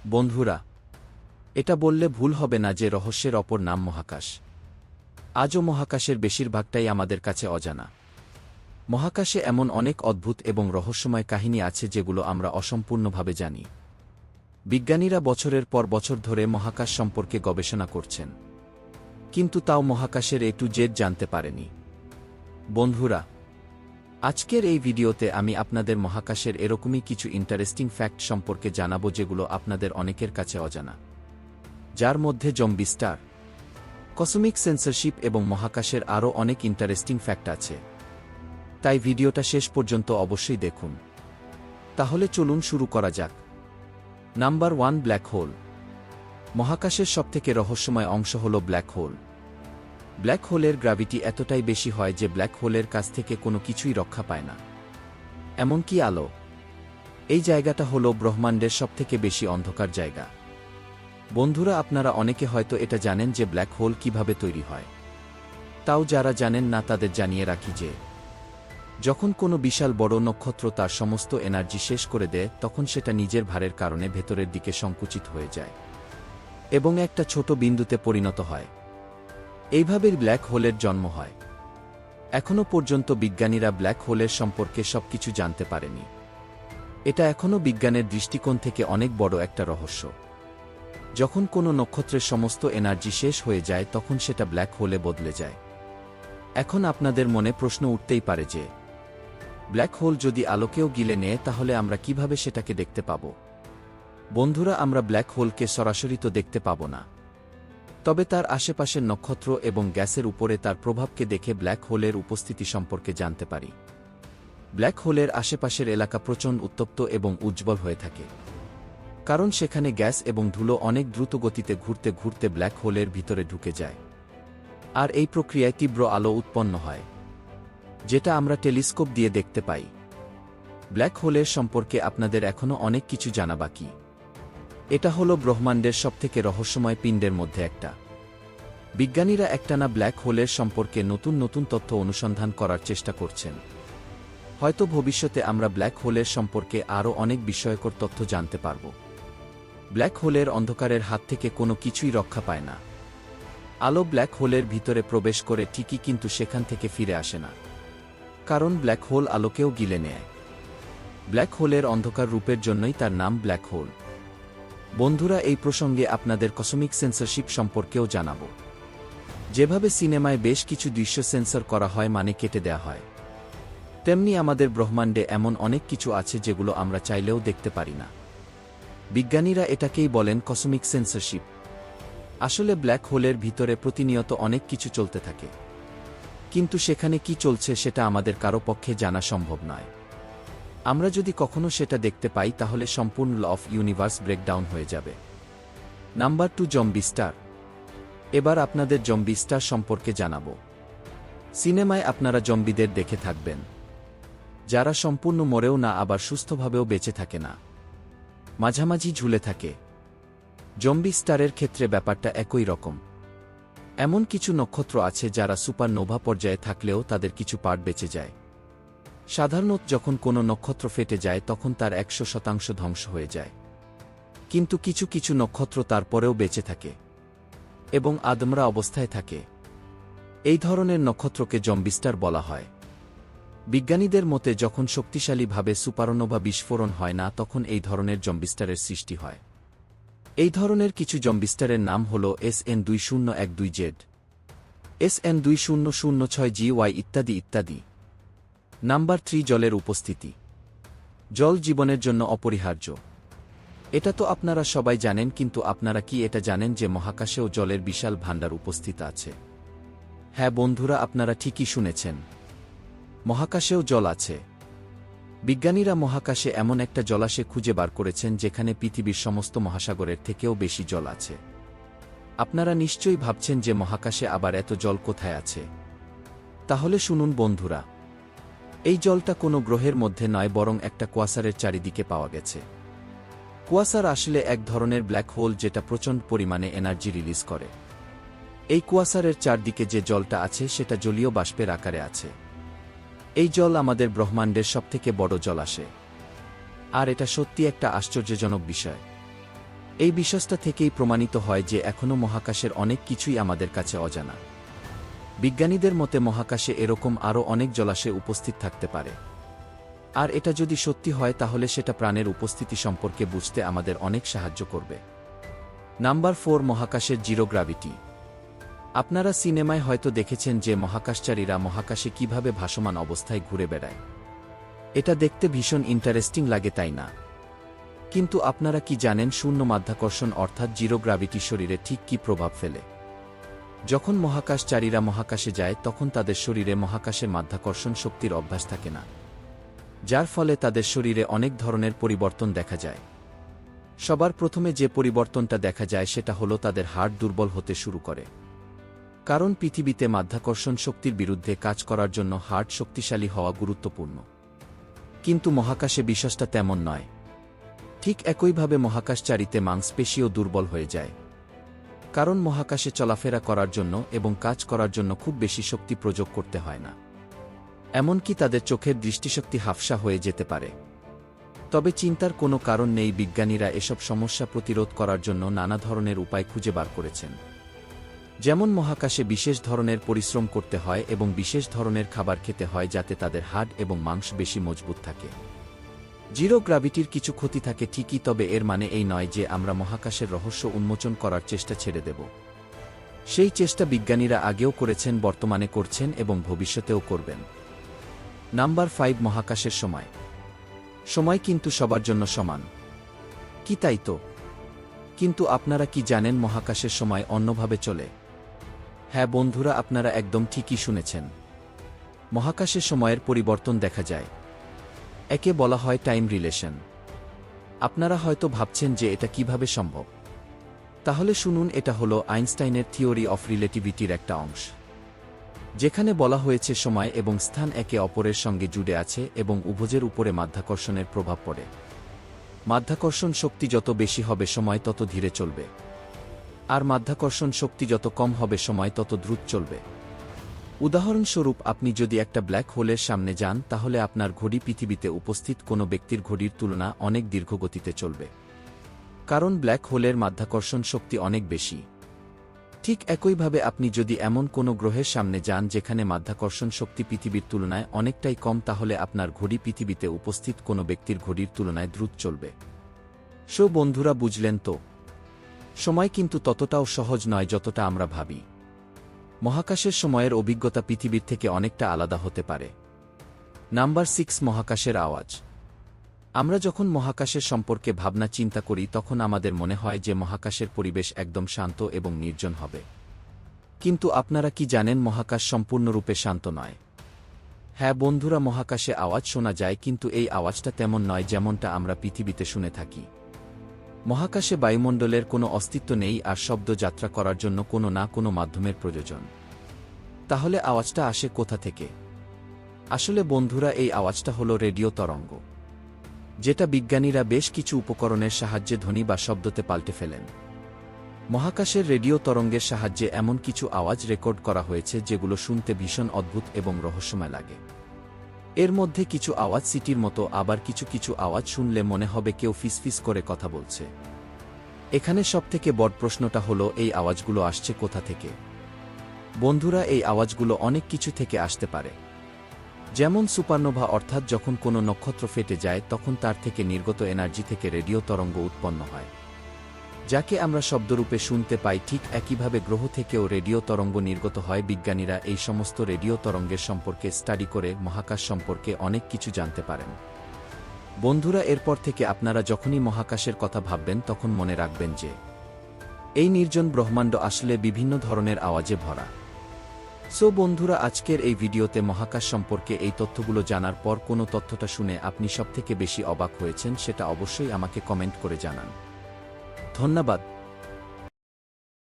বন্ধুরা, এটা বললে ভুল হবে না যে রহস্যের অপর নাম মহাকাশ। আজও মহাকাশের বেশিরভাগটাই আমাদের কাছে অজানা। মহাকাশে এমন অনেক অদ্ভুত এবং রহস্যময় কাহিনী আছে যেগুলো আমরা অসম্পূর্ণভাবে জানি। বিজ্ঞানীরা বছরের পর বছর ধরে মহাকাশ সম্পর্কে গবেষণা করছেন, কিন্তু তাও মহাকাশের A to Z জানতে পারেনি। বন্ধুরা, আজকের এই ভিডিওতে আমি আপনাদের মহাকাশের এরকমই কিছু ইন্টারেস্টিং ফ্যাক্ট সম্পর্কে জানাবো যেগুলো আপনাদের অনেকের কাছে অজানা, যার মধ্যে জম্বি স্টার, কসমিক সেন্সরশিপ এবং মহাকাশের আরও অনেক ইন্টারেস্টিং ফ্যাক্ট আছে। তাই ভিডিওটা শেষ পর্যন্ত অবশ্যই দেখুন। তাহলে চলুন শুরু করা যাক। Number 1, black hole. মহাকাশের সবথেকে রহস্যময় অংশ হল ব্ল্যাক হোল। ব্ল্যাক হোলের গ্র্যাভিটি এতটাই বেশি হয় যে ব্ল্যাক হোলের কাছ থেকে কোনো কিছুই রক্ষা পায় না, এমনকি আলো। এই জায়গাটা হল ব্রহ্মাণ্ডের সবথেকে বেশি অন্ধকার জায়গা। বন্ধুরা, আপনারা অনেকে হয়তো এটা জানেন যে ব্ল্যাক হোল কিভাবে তৈরি হয়। তাও যারা জানেন না তাদের জানিয়ে রাখি যে যখন কোনো বিশাল বড় নক্ষত্র তার সমস্ত এনার্জি শেষ করে দেয়, তখন সেটা নিজের ভারের কারণে ভেতরের দিকে সংকুচিত হয়ে যায় এবং একটা ছোট বিন্দুতে পরিণত হয়। এইভাবেই ব্ল্যাক হোলের জন্ম হয়। এখনও পর্যন্ত বিজ্ঞানীরা ব্ল্যাক হোলের সম্পর্কে সবকিছু জানতে পারেনি। এটা এখনও বিজ্ঞানের দৃষ্টিকোণ থেকে অনেক বড় একটা রহস্য। যখন কোনো নক্ষত্রের সমস্ত এনার্জি শেষ হয়ে যায়, তখন সেটা ব্ল্যাক হোলে বদলে যায়। এখন আপনাদের মনে প্রশ্ন উঠতেই পারে যে ব্ল্যাক হোল যদি আলোকেও গিলে নেয়, তাহলে আমরা কিভাবে সেটাকে দেখতে পাব? বন্ধুরা, আমরা ব্ল্যাক হোলকে সরাসরি তো দেখতে পাব না, তবে তার আশেপাশের নক্ষত্র এবং গ্যাসের উপরে তার প্রভাবকে দেখে ব্ল্যাক হোলের উপস্থিতি সম্পর্কে জানতে পারি। ব্ল্যাক হোলের আশেপাশের এলাকা প্রচণ্ড উত্তপ্ত এবং উজ্জ্বল হয়ে থাকে, কারণ সেখানে গ্যাস এবং ধুলো অনেক দ্রুত গতিতে ঘুরতে ঘুরতে ব্ল্যাক হোলের ভিতরে ঢুকে যায়। আর এই প্রক্রিয়ায় তীব্র আলো উৎপন্ন হয়, যেটা আমরা টেলিস্কোপ দিয়ে দেখতে পাই। ব্ল্যাক হোলের সম্পর্কে আপনাদের এখনও অনেক কিছু জানা বাকি। এটা হলো ব্রহ্মাণ্ডের সবথেকে রহস্যময় পিণ্ডের মধ্যে একটা। বিজ্ঞানীরা একটানা ব্ল্যাক হোলের সম্পর্কে নতুন নতুন তথ্য অনুসন্ধান করার চেষ্টা করছেন। হয়তো ভবিষ্যতে আমরা ব্ল্যাক হোলের সম্পর্কে আরও অনেক বিস্ময়কর তথ্য জানতে পারব। ব্ল্যাক হোলের অন্ধকারের হাত থেকে কোনো কিছুই রক্ষা পায় না। আলো ব্ল্যাক হোলের ভিতরে প্রবেশ করে ঠিকই, কিন্তু সেখান থেকে ফিরে আসে না, কারণ ব্ল্যাক হোল আলোকেও গিলে নেয়। ব্ল্যাক হোলের অন্ধকার রূপের জন্যই তার নাম ব্ল্যাক হোল। বন্ধুরা, এই প্রসঙ্গে আপনাদের কসমিক সেন্সরশিপ সম্পর্কেও জানাব। যেভাবে সিনেমায় বেশ কিছু দৃশ্য সেন্সর করা হয়, মানে কেটে দেয়া হয়, তেমনি আমাদের ব্রহ্মাণ্ডে এমন অনেক কিছু আছে যেগুলো আমরা চাইলেও দেখতে পারি না। বিজ্ঞানীরা এটাকেই বলেন কসমিক সেন্সরশিপ। আসলে ব্ল্যাক হোলের ভিতরে প্রতিনিয়ত অনেক কিছু চলতে থাকে, কিন্তু সেখানে কি চলছে সেটা আমাদের কারো পক্ষে জানা সম্ভব নয়। আমরা যদি কখনো সেটা দেখতে পাই, তাহলে সম্পূর্ণ ল অফ ইউনিভার্স ব্রেকডাউন হয়ে যাবে। Number 2, zombie star. এবার আপনাদের জম্বি স্টার সম্পর্কে জানাবো। সিনেমায় আপনারা জম্বিদের দেখে থাকবেন, যারা সম্পূর্ণ মরেও না, আবার সুস্থভাবেও বেঁচে থাকে না, মাঝামাঝি ঝুলে থাকে। জম্বি স্টারের ক্ষেত্রে ব্যাপারটা একই রকম। এমন কিছু নক্ষত্র আছে যারা সুপারনোভা পর্যায়ে থাকলেও তাদের কিছু পার্ট বেঁচে যায়। সাধারণত যখন কোনো নক্ষত্র ফেটে যায়, তখন তার 100% ধ্বংস হয়ে যায়, কিন্তু কিছু কিছু নক্ষত্র তারপরেও বেঁচে থাকে এবং আদমরা অবস্থায় থাকে। এই ধরনের নক্ষত্রকে জম্বি স্টার বলা হয়। বিজ্ঞানীদের মতে যখন শক্তিশালীভাবে সুপারনোভা বিস্ফোরণ হয় না, তখন এই ধরনের জম্বি স্টারের সৃষ্টি হয়। এই ধরনের কিছু জম্বি স্টারের নাম হল SN2012Z, SN2006GY ইত্যাদি ইত্যাদি। নাম্বার 3, জলের উপস্থিতি। জল জীবনের জন্য অপরিহার্য। এটা তো আপনারা সবাই জানেন, কিন্তু আপনারা কি এটা জানেন যে মহাকাশেও জলের বিশাল ভাণ্ডার উপস্থিত আছে? হ্যাঁ বন্ধুরা, আপনারা ঠিকই শুনেছেন, মহাকাশেও জল আছে। বিজ্ঞানীরা মহাকাশে এমন একটা জলাশয় খুঁজে বার করেছেন যেখানে পৃথিবীর সমস্ত মহাসাগরের থেকেও বেশি জল আছে। আপনারা নিশ্চয়ই ভাবছেন যে মহাকাশে আবার এত জল কোথায় আছে। তাহলে শুনুন বন্ধুরা, এই জলটা কোনো গ্রহের মধ্যে নয়, বরং একটা কোয়াসারের চারিদিকে পাওয়া গেছে। কোয়াসার আসলে এক ধরনের ব্ল্যাক হোল, যেটা প্রচণ্ড পরিমাণে এনার্জি রিলিজ করে। এই কোয়াসারের চারদিকে যে জলটা আছে, সেটা জলীয় বাষ্পের আকারে আছে। এই জল আমাদের ব্রহ্মাণ্ডের সবথেকে বড় জলাশয়। আর এটা সত্যি একটা আশ্চর্যজনক বিষয়। এই বিশ্বাসটা থেকেই প্রমাণিত হয় যে এখনও মহাকাশের অনেক কিছুই আমাদের কাছে অজানা। বিজ্ঞানীদের মতে মহাকাশে এরকম আরও অনেক জলাশয় উপস্থিত থাকতে পারে। আর এটা যদি সত্যি হয় তাহলে সেটা প্রাণের উপস্থিতি সম্পর্কে বুঝতে আমাদের অনেক সাহায্য করবে। নাম্বার 4, মহাকাশের জিরো গ্র্যাভিটি। আপনারা সিনেমায় হয়তো দেখেছেন যে মহাকাশচারীরা মহাকাশে কিভাবে ভাসমান অবস্থায় ঘুরে বেড়ায়। এটা দেখতে ভীষণ ইন্টারেস্টিং লাগে, তাই না? কিন্তু আপনারা কি জানেন শূন্য মাধ্যাকর্ষণ অর্থাৎ জিরো গ্র্যাভিটি শরীরে ঠিক কী প্রভাব ফেলে? যখন মহাকাশচারীরা মহাকাশে যায় তখন তাদের শরীরে মহাকাশের মাধ্যাকর্ষণ শক্তির অভ্যাস থাকে না, যার ফলে তাদের শরীরে অনেক ধরনের পরিবর্তন দেখা যায়। সবার প্রথমে যে পরিবর্তনটা দেখা যায় সেটা হলো তাদের হাড় দুর্বল হতে শুরু করে। কারণ পৃথিবীতে মাধ্যাকর্ষণ শক্তির বিরুদ্ধে কাজ করার জন্য হাড় শক্তিশালী হওয়া গুরুত্বপূর্ণ। কিন্তু মহাকাশে বিষয়টা তেমন নয়। ঠিক একইভাবে মহাকাশচারীতে মাংসপেশিও দুর্বল হয়ে যায়। কারণ মহাকাশে চলাফেরা করার জন্য এবং কাজ করার জন্য খুব বেশি শক্তি প্রয়োগ করতে হয় না। এমনকি তাদের চোখের দৃষ্টিশক্তি হাফসা হয়ে যেতে পারে। তবে চিন্তার কোনো কারণ নেই, বিজ্ঞানীরা এসব সমস্যা প্রতিরোধ করার জন্য নানা ধরনের উপায় খুঁজে বার করেছেন। যেমন মহাকাশে বিশেষ ধরনের পরিশ্রম করতে হয় এবং বিশেষ ধরনের খাবার খেতে হয় যাতে তাদের হাড় এবং মাংস বেশি মজবুত থাকে। জিরো গ্র্যাভিটির কিছু ক্ষতি থাকে ঠিকই, তবে এর মানে এই নয় যে আমরা মহাকাশের রহস্য উন্মোচন করার চেষ্টা ছেড়ে দেব। সেই চেষ্টা বিজ্ঞানীরা আগেও করেছেন, বর্তমানে করছেন এবং ভবিষ্যতেও করবেন। নাম্বার 5, মহাকাশের সময়। সময় কিন্তু সবার জন্য সমান কি, তাই তো? কিন্তু আপনারা কি জানেন মহাকাশের সময় অন্যভাবে চলে? হ্যাঁ বন্ধুরা, আপনারা একদম ঠিকই শুনেছেন। মহাকাশের সময়ের পরিবর্তন দেখা যায়। একে বলা হয় টাইম রিলেশন। আপনারা হয়তো ভাবছেন যে এটা কিভাবে সম্ভব। তাহলে শুনুন, এটা হলো আইনস্টাইনের থিওরি অফ রিলেটিভিটির একটা অংশ, যেখানে বলা হয়েছে সময় এবং স্থান একে অপরের সঙ্গে জুড়ে আছে এবং উভয়ের উপরে মাধ্যাকর্ষণের প্রভাব পড়ে। মাধ্যাকর্ষণ শক্তি যত বেশি হবে সময় তত ধীরে চলবে, আর মাধ্যাকর্ষণ শক্তি যত কম হবে সময় তত দ্রুত চলবে। উদাহরণস্বরূপ, আপনি যদি একটা ব্ল্যাক হোলের সামনে যান তাহলে আপনার ঘড়ি পৃথিবীতে উপস্থিত কোনো ব্যক্তির ঘড়ির তুলনা অনেক দীর্ঘ গতিতে চলবে, কারণ ব্ল্যাক হোলের মাধ্যাকর্ষণ শক্তি অনেক বেশি। ঠিক একইভাবে আপনি যদি এমন কোনো গ্রহের সামনে যান যেখানে মাধ্যাকর্ষণ শক্তি পৃথিবীর তুলনায় অনেকটাই কম, তাহলে আপনার ঘড়ি পৃথিবীতে উপস্থিত কোনো ব্যক্তির ঘড়ির তুলনায় দ্রুত চলবে। সো বন্ধুরা, বুঝলেন তো? সময় কিন্তু ততটাও সহজ নয় যতটা আমরা ভাবি। মহাকাশের সময়ের অভিজ্ঞতা পৃথিবীর থেকে অনেকটা আলাদা হতে পারে। নাম্বার 6, মহাকাশের আওয়াজ। আমরা যখন মহাকাশের সম্পর্কে ভাবনা চিন্তা করি তখন আমাদের মনে হয় যে মহাকাশের পরিবেশ একদম শান্ত এবং নির্জন হবে। কিন্তু আপনারা কি জানেন মহাকাশ সম্পূর্ণরূপে শান্ত নয়? হ্যাঁ বন্ধুরা, মহাকাশে আওয়াজ শোনা যায়, কিন্তু এই আওয়াজটা তেমন নয় যেমনটা আমরা পৃথিবীতে শুনে থাকি। মহাকাশে বায়ুমণ্ডলের কোনো অস্তিত্ব নেই, আর শব্দ যাত্রা করার জন্য কোনো না কোনো মাধ্যমের প্রয়োজন। তাহলে আওয়াজটা আসে কোথা থেকে? আসলে বন্ধুরা, এই আওয়াজটা হলো রেডিও তরঙ্গ, যেটা বিজ্ঞানীরা বেশ কিছু উপকরণের সাহায্যে ধ্বনি বা শব্দতে পাল্টে ফেলেন। মহাকাশের রেডিও তরঙ্গের সাহায্যে এমন কিছু আওয়াজ রেকর্ড করা হয়েছে যেগুলো শুনতে ভীষণ অদ্ভুত এবং রহস্যময় লাগে। এর মধ্যে কিছু আওয়াজ সিটির মতো, আবার কিছু কিছু আওয়াজ শুনলে মনে হবে কেউ ফিসফিস করে কথা বলছে। এখানে সবথেকে বড় প্রশ্নটা হলো, এই আওয়াজগুলো আসছে কোথা থেকে? বন্ধুরা, এই আওয়াজগুলো অনেক কিছু থেকে আসতে পারে। যেমন সুপারনোভা, অর্থাৎ যখন কোনো নক্ষত্র ফেটে যায় তখন তার থেকে নির্গত এনার্জি থেকে রেডিও তরঙ্গ উৎপন্ন হয়, যাকে আমরা শব্দরূপে শুনতে পাই। ঠিক একইভাবে গ্রহ থেকেও রেডিও তরঙ্গ নির্গত হয়। বিজ্ঞানীরা এই সমস্ত রেডিও তরঙ্গের সম্পর্কে স্টাডি করে মহাকাশ সম্পর্কে অনেক কিছু জানতে পারেন। বন্ধুরা, এরপর থেকে আপনারা যখনই মহাকাশের কথা ভাববেন তখন মনে রাখবেন যে এই নির্জন ব্রহ্মাণ্ড আসলে বিভিন্ন ধরনের আওয়াজে ভরা। সো বন্ধুরা, আজকের এই ভিডিওতে মহাকাশ সম্পর্কে এই তথ্যগুলো জানার পর কোনো তথ্যটা শুনে আপনি সবথেকে বেশি অবাক হয়েছেন সেটা অবশ্যই আমাকে কমেন্ট করে জানান। ধন্যবাদ।